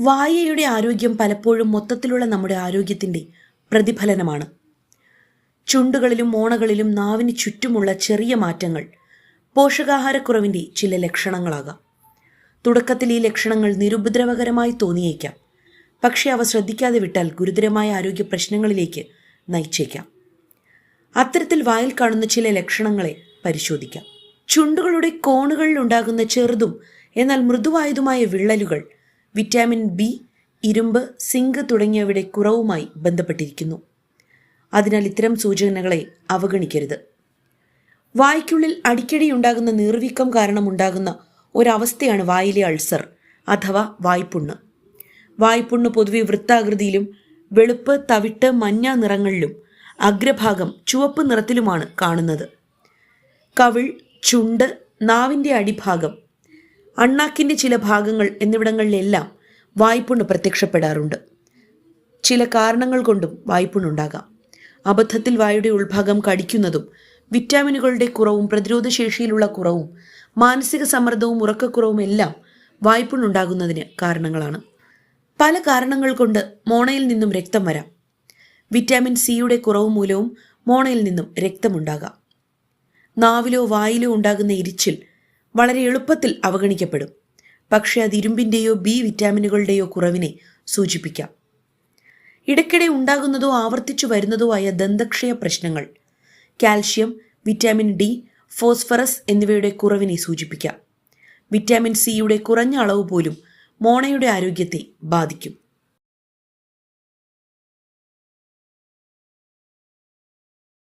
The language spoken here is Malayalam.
വായയുടെ ആരോഗ്യം പലപ്പോഴും മൊത്തത്തിലുള്ള നമ്മുടെ ആരോഗ്യത്തിൻ്റെ പ്രതിഫലനമാണ്. ചുണ്ടുകളിലും മോണകളിലും നാവിന് ചുറ്റുമുള്ള ചെറിയ മാറ്റങ്ങൾ പോഷകാഹാരക്കുറവിൻ്റെ ചില ലക്ഷണങ്ങളാകാം. തുടക്കത്തിൽ ഈ ലക്ഷണങ്ങൾ നിരുപദ്രവകരമായി തോന്നിയേക്കാം, പക്ഷേ അവ ശ്രദ്ധിക്കാതെ വിട്ടാൽ ഗുരുതരമായ ആരോഗ്യ പ്രശ്നങ്ങളിലേക്ക് നയിച്ചേക്കാം. അത്തരത്തിൽ വായിൽ കാണുന്ന ചില ലക്ഷണങ്ങളെ പരിശോധിക്കാം. ചുണ്ടുകളുടെ കോണുകളിൽ ഉണ്ടാകുന്ന ചെറുതും എന്നാൽ മൃദുവായതുമായ വിള്ളലുകൾ വിറ്റാമിൻ ബി, ഇരുമ്പ്, സിങ്ക് തുടങ്ങിയവയുടെ കുറവുമായി ബന്ധപ്പെട്ടിരിക്കുന്നു. അതിനാൽ ഇത്തരം സൂചനകളെ അവഗണിക്കരുത്. വായ്ക്കുള്ളിൽ അടിക്കടി ഉണ്ടാകുന്ന നീർവീക്കം കാരണം ഉണ്ടാകുന്ന ഒരവസ്ഥയാണ് വായിലെ അൾസർ അഥവാ വായ്പുണ്ണ്. വായ്പുണ്ണ് പൊതുവെ വൃത്താകൃതിയിലും വെളുപ്പ്, തവിട്ട്, മഞ്ഞ നിറങ്ങളിലും അഗ്രഭാഗം ചുവപ്പ് നിറത്തിലുമാണ് കാണുന്നത്. കവിൾ, ചുണ്ട്, നാവിൻ്റെ അടിഭാഗം, അണ്ണാക്കിൻ്റെ ചില ഭാഗങ്ങൾ എന്നിവിടങ്ങളിലെല്ലാം വായ്പുണ്ണ് പ്രത്യക്ഷപ്പെടാറുണ്ട്. ചില കാരണങ്ങൾ കൊണ്ടും വായ്പുണ്ണുണ്ടാകാം. അബദ്ധത്തിൽ വായുടെ ഉൾഭാഗം കടിക്കുന്നതും വിറ്റാമിനുകളുടെ കുറവും പ്രതിരോധശേഷിയിലുള്ള കുറവും മാനസിക സമ്മർദ്ദവും ഉറക്കക്കുറവും എല്ലാം വായ്പുണ്ണുണ്ടാകുന്നതിന് കാരണങ്ങളാണ്. പല കാരണങ്ങൾ കൊണ്ട് മോണയിൽ നിന്നും രക്തം വരാം. വിറ്റാമിൻ സിയുടെ കുറവ് മൂലവും മോണയിൽ നിന്നും രക്തമുണ്ടാകാം. നാവിലോ വായിലോ ഉണ്ടാകുന്ന എരിച്ചിൽ വളരെ എളുപ്പത്തിൽ അവഗണിക്കപ്പെടും, പക്ഷേ അത് ഇരുമ്പിൻ്റെയോ ബി വിറ്റാമിനുകളുടെയോ കുറവിനെ സൂചിപ്പിക്കാം. ഇടയ്ക്കിടെ ഉണ്ടാകുന്നതോ ആവർത്തിച്ചു വരുന്നതോ ആയ ദന്തക്ഷയ പ്രശ്നങ്ങൾ കാൽഷ്യം, വിറ്റാമിൻ ഡി, ഫോസ്ഫറസ് എന്നിവയുടെ കുറവിനെ സൂചിപ്പിക്കാം. വിറ്റാമിൻ സിയുടെ കുറഞ്ഞ അളവ് പോലും മോണയുടെ ആരോഗ്യത്തെ ബാധിക്കും.